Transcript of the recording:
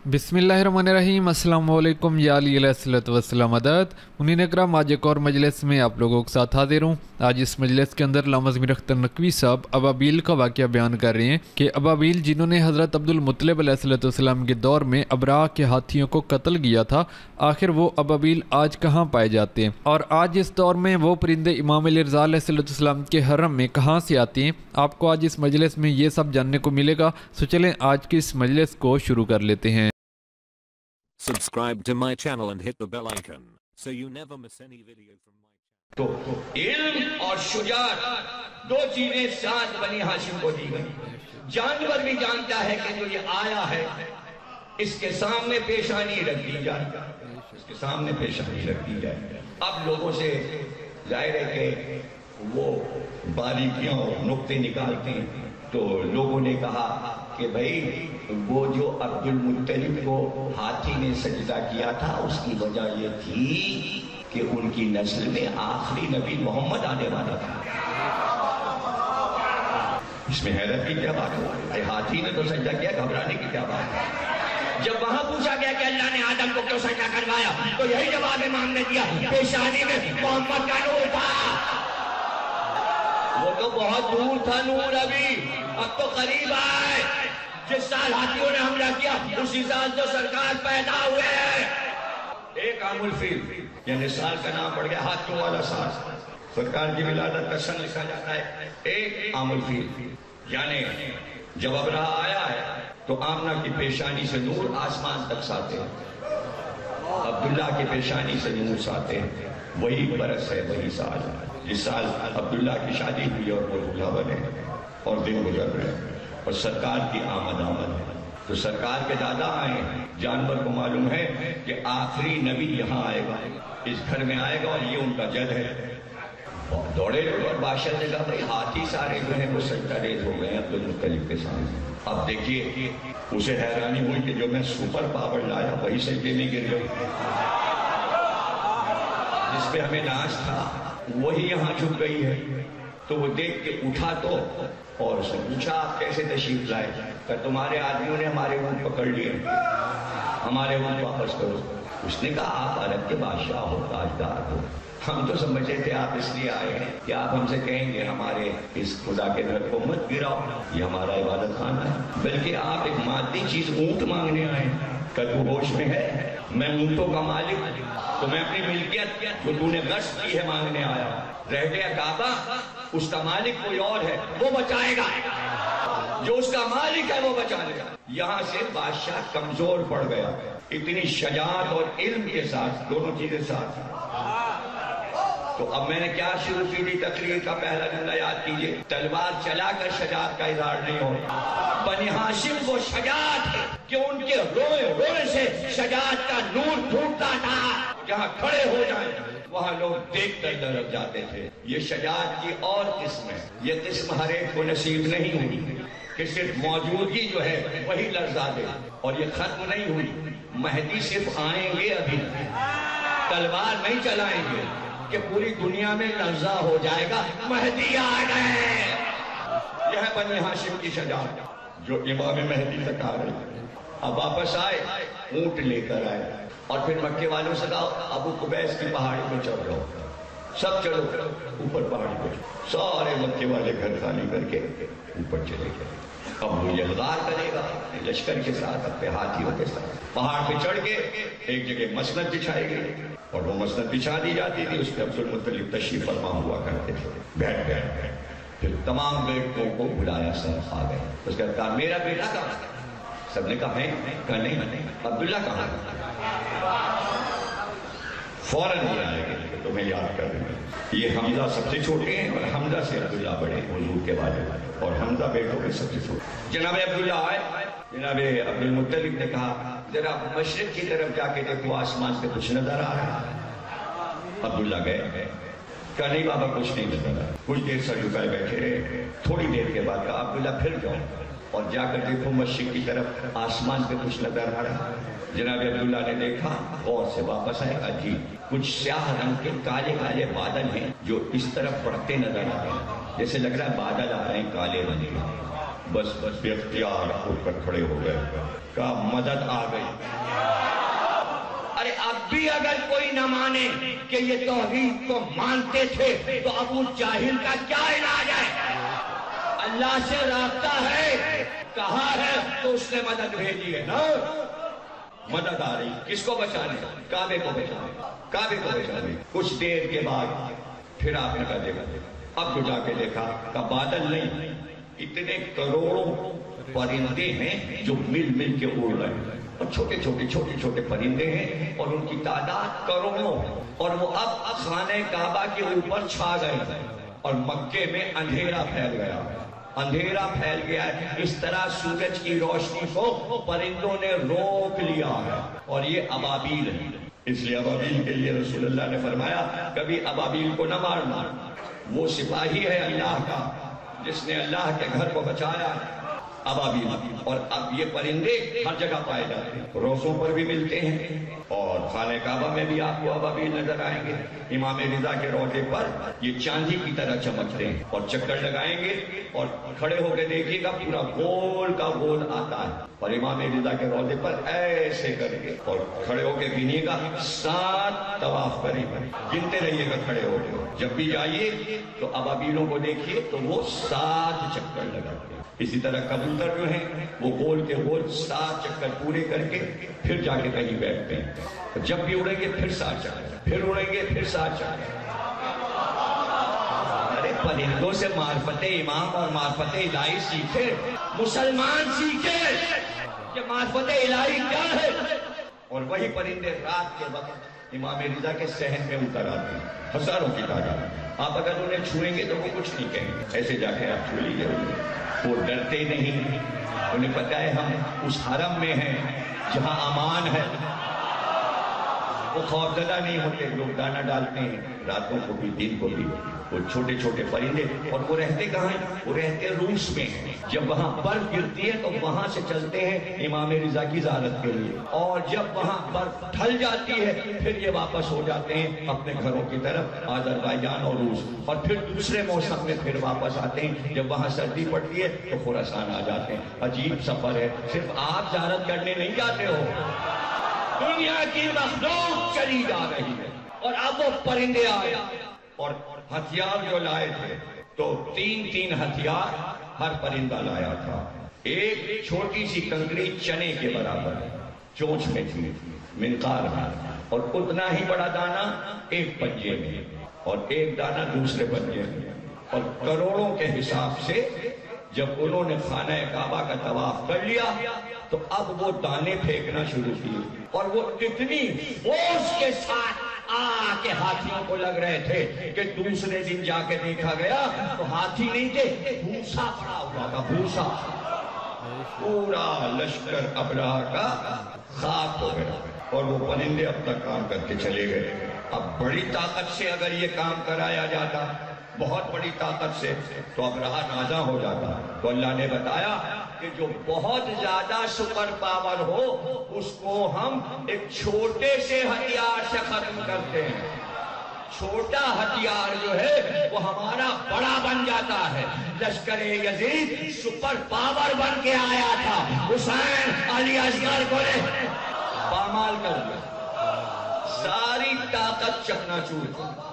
बिस्मिल्लाहिर्रहमानिर्रहीम। अस्सलाम वालेकुम या अली अलैहिस्सलातु वस्सलाम मदद। उन्हीं इकराम आज एक और मजलिस में आप लोगों के साथ हाजिर हूँ। आज इस मजलिस के अंदर अल्लामा ज़मीर अख्तर नकवी साहब अबाबील का वाक़या बयान कर रहे हैं कि अबाबील जिन्होंने हज़रत अब्दुल मुत्तलिब अलैहिस्सलातु वस्सलाम के दौर में अबराह के हाथियों को कत्ल किया था, आखिर वो अबाबील आज कहाँ पाए जाते हैं और आज इस दौर में वो परिंदे इमाम अली रज़ा अलैहिस्सलातु वस्सलाम के हरम में कहाँ से आते हैं, आपको आज इस मजलिस में ये सब जानने को मिलेगा। सो चलें आज की इस मजलिस को शुरू कर लेते हैं। Subscribe to my channel and hit the bell icon so you never miss any video from my channel. तो इल्म और शुजात दो चीजें साथ बनी हाशिम को दी गई। जानवर भी जानता है कि जो ये आया है इसके सामने पेशानी रख दी जाए, इसके सामने पेशानी रख दी जाए। अब लोगों से जाहिर है कि वो बारीकियां और नुक्ते निकालते हैं, तो लोगों ने कहा कि भाई वो जो अब्दुल मुत्तलिब को हाथी ने सजदा किया था उसकी वजह ये थी कि उनकी नस्ल में आखिरी नबी मोहम्मद आने वाला था। इसमें हैरत की क्या बात है? हाथी ने तो सजदा किया, घबराने की क्या बात है? जब वहां पूछा गया कि अल्लाह ने आदम को क्यों सजदा करवाया, तो यही जवाब इमाम ने दिया, पेशानी में मोहम्मद का नूर था। वो तो बहुत दूर था नूर, अभी अब तो करीब आए। जिस साल हाथियों ने हमला किया उसी साल तो सरकार पैदा हुए हैं। एक आमुल फील यानी साल का नाम पड़ गया हाथियों वाला साल, सरकार की विलादत का सन लिखा जाता है एक आमुल फील। यानी जब अबराह आया है तो आमना की पेशानी से नूर आसमान तक साते हैं, अब्दुल्ला की पेशानी से नूर साते हैं। वही बरस है, वही साल है जिस साल अब्दुल्ला की शादी हुई और वो दूल्हा बने और दिन गुजर रहे हैं और सरकार की आमद है। तो सरकार के दादा आए हैं, जानवर को मालूम है कि आखिरी नबी यहाँ आएगा, इस घर में आएगा और ये उनका जद है। दौड़े लोग और बादशाह ने कहा भाई हाथी सारे जो है वो सजदा रेज हो गए अब्दुल मुत्तलिब के सामने। अब देखिए उसे हैरानी हुई कि जो मैं सुपर पावर लाया वही सजदे में गिर गई, जिसपे हमें नाश था वही यहाँ झुक गई है। तो वो देख के उठा तो और उसने पूछा आप कैसे तशरीफ लाए? कि तुम्हारे आदमियों ने हमारे ऊँट पकड़ लिए, हमारे ऊँट वापस करो। उसने कहा आप अरब के बादशाह हो, ताजदार हो, हम तो समझे थे आप इसलिए आए हैं कि आप हमसे कहेंगे हमारे इस खुदा के घर को मत गिराओ, ये हमारा इबादत खाना है, बल्कि आप एक मादी चीज ऊँट मांगने आए। कल वो होश में है, मैं ऊँटों का मालिक, तो मैं अपनी मिल्कियत जो तूने गश्त की है मांगने आया। रह गया काबा, उसका मालिक कोई और है, वो बचाएगा, जो उसका मालिक है वो बचा लेगा। यहाँ से बादशाह कमजोर पड़ गया, इतनी शजात और इल्म के साथ दोनों चीजें साथ। तो अब मैंने क्या शुरू की थी तकरीर का पहला जुमला याद कीजिए, तलवार चलाकर शजात का इजहार नहीं होता। बनी हाशिम वो शजात है कि उनके रोए रोए से शजात का नूर फूटता था, जहाँ खड़े हो जाए वहां लोग देख कर दरक जाते थे। ये शजात की और किस्म है, ये किस्म हर एक को नसीब नहीं हुई कि सिर्फ मौजूदगी जो है वही लर्जा दे। और ये खत्म नहीं हुई, महदी सिर्फ आएंगे, अभी तलवार नहीं चलाएंगे कि पूरी दुनिया में लर्जा हो जाएगा, महदी आ गए। यह बनी हाशिम की शजात जो इमाम महदी तक आ रही। अब वापस आए, ऊंट लेकर आए और फिर मक्के वालों से कहा अबू कुबैस की पहाड़ी पर चढ़ जाओ, सब चढ़ो ऊपर पहाड़ी पर। सारे मक्के वाले घर खाली करके ऊपर चले गए। अब वो यलगार करेगा लश्कर के साथ, अपने हाथियों के साथ। पहाड़ पे चढ़ के एक जगह मसनद बिछाई गई और वो मसनद बिछा दी जाती थी, उस पर अब्दुल मुत्तलिब तशरीफ फरमा हुआ करते थे। बैठ गए, फिर तमाम बेटों को बुलाया, सब आ गए। उसके बाद कहा मेरा बेटा कहाँ? सबने कहा है, कहा नहीं, अब्दुल्ला कहाँ? फौरन ये आएंगे तुम्हें याद कर रहे हैं, ये हमजा सबसे छोटे हैं और हमजा से अब्दुल्ला बड़े हुजूर के बाद, और हमजा बेटों में सबसे छोटे। जनाब अब्दुल्ला आए, जनाब अब्दुल मुत्तलिब ने कहा जरा मशरिक की तरफ जाके देखो, आसमान से कुछ नजर आ रहा है। अब्दुल्ला गए, कहा नहीं बाबा कुछ नहीं नजर आ रहा। कुछ देर सर झुकाए बैठे रहे, थोड़ी देर के बाद कहा अब्दुल्ला फिर जाओ और जाकर देखो मशरिक की तरफ, आसमान पे कुछ नजर आ रहा है। जनाब अब्दुल्ला ने देखा, और से वापस आए, अजीब कुछ स्याह रंग के काले काले बादल हैं जो इस तरफ बढ़ते नजर आ रहे हैं, जैसे लग रहा है बादल आ रहे हैं काले रंग के। بس بے اختیار اٹھ کر کھڑے ہو گئے، کہا مدد آ گئی۔ ارے اب بھی اگر کوئی نہ مانے کہ یہ توحید کو مانتے تھے تو ابو جاہل کا کیا علاج ہے؟ اللہ سے رابطہ ہے، کہا ہے تو اس نے مدد بھیجی ہے نا۔ مدد آ رہی، کس کو بچانے؟ کعبے کو بچانے، کعبے کو بچانے۔ کچھ دیر کے بعد پھر آپ نے کہا دیکھا، اب جو جا کے دیکھا کہ بادل نہیں، اتنے کروڑوں پرندے ہیں جو مل مل کے اڑ رہے ہیں، اور چھوٹے چھوٹے پرندے ہیں اور ان کی تعداد کروڑوں، اور وہ اب خانہ کعبہ کے اوپر چھا گئے اور مکے میں اندھیرا پھیل گیا، اندھیرا پھیل گیا ہے۔ اس طرح سورج کی روشنی کو پرندوں نے روک لیا ہے، اور یہ ابابیل ہے۔ اس لیے ابابیل کے لیے رسول اللہ نے فرمایا کبھی ابابیل کو نہ مارنا، وہ سپاہی ہے اللہ کا جس نے اللہ کے گھر کو بچایا ہے، ابابیل۔ اور اب یہ پرندے ہر جگہ پائے جاتے ہیں، روزوں پر بھی ملتے ہیں، اور خانہ کعبہ میں بھی آپ کو ابابیل نظر آئیں گے۔ امام رضا کے روضے پر یہ چاندی کی طرح چمکتے ہیں، اور چکر لگائیں گے اور کھڑے ہو کے دیکھیے گا پورا گول کا گول آتا ہے، اور امام رضا کے روضے پر ایسے کر کے اور کھڑے ہو کے گنیے گا 7 طواف کریں، گنتے رہیے گا کھڑے ہو کے۔ جب بھی جائیے تو ابابیلوں کو دیکھیے تو وہ 7 چکر لگاتے ہیں۔ اسی طرح کبوتر جو ہیں وہ گول کے گول 7 چکر پورے کر کے پھر جا کے کہیں بیٹھتے ہیں، جب بھی اڑیں گے پھر 7 چکر، پھر اڑیں گے پھر 7 چکر۔ ارے پرندوں سے معرفت امام اور معرفت الہی سیکھے، مسلمان سیکھے کہ معرفت الہی کیا ہے۔ اور وہی پرندے رات کے وقت امام رضا کے صحن میں اتر آتے ہیں، ہزاروں کی تعداد۔ آپ اگر انہیں چھوئیں گے تو وہ کچھ نہیں کہیں گے، ایسے جا کے آپ چھو لیجیے، وہ ڈرتے نہیں، انہیں پتہ ہے ہم اس حرم میں ہیں جہاں امان ہے، وہ خوفزدہ نہیں ہوتے۔ لوگ دانہ ڈالتے ہیں راتوں کو بھی دن کو بھی، وہ چھوٹے چھوٹے پرندے، اور وہ رہتے کہاں ہیں؟ وہ رہتے روس میں ہیں۔ جب وہاں برف گرتی ہے تو وہاں سے چلتے ہیں امام رضا کی زیارت کے لیے، اور جب وہاں برف ڈھل جاتی ہے پھر یہ واپس ہو جاتے ہیں اپنے گھروں کی طرف، آذربائیجان اور روس، اور پھر دوسرے موسم میں پھر واپس آتے ہیں۔ جب وہاں سردی پڑتی ہے تو خراسان آ جاتے ہیں۔ عجیب سفر ہے، صرف آپ زیارت کرنے نہیں جاتے ہو، دنیا کی مخلوق چلی جا رہی ہے۔ اور اب وہ پرندے آئے اور ہتھیار جو لائے تھے تو 3 ہتھیار ہر پرندہ لایا تھا۔ ایک چھوٹی سی کنکری چنے کے برابر چونچ میں تھی، منقار میں، اور اتنا ہی بڑا دانہ ایک پنجے میں، اور ایک دانہ دوسرے پنجے میں، اور کروڑوں کے حساب سے جب انہوں نے خانہ کعبہ کا طواف کر لیا تو اب وہ دانے پھینکنا شروع کیے، اور وہ اتنی فورس کے ساتھ آ کے ہاتھیوں کو لگ رہے تھے کہ دوسرے دن جا کے دیکھا گیا تو ہاتھی نہیں تھے، بھوسا پڑا ہوا تھا، بھوسا۔ پورا لشکر ابرہہ کا خاک ہو گیا، اور وہ پرندے اب تک کام کر کے چلے گئے۔ اب بڑی طاقت سے اگر یہ کام کرایا جاتا، بہت بڑی طاقت سے، تو ابرہہ نازا ہو جاتا۔ تو اللہ نے بتایا کہ جو بہت زیادہ سپر پاور ہو اس کو ہم ایک چھوٹے سے ہتھیار سے ختم کرتے ہیں۔ چھوٹا ہتھیار جو ہے وہ ہمارا بڑا بن جاتا ہے۔ لشکر یزید سپر پاور بن کے آیا تھا، حسین علی اصغر کو پامال کر دیا، ساری طاقت چکنا چور۔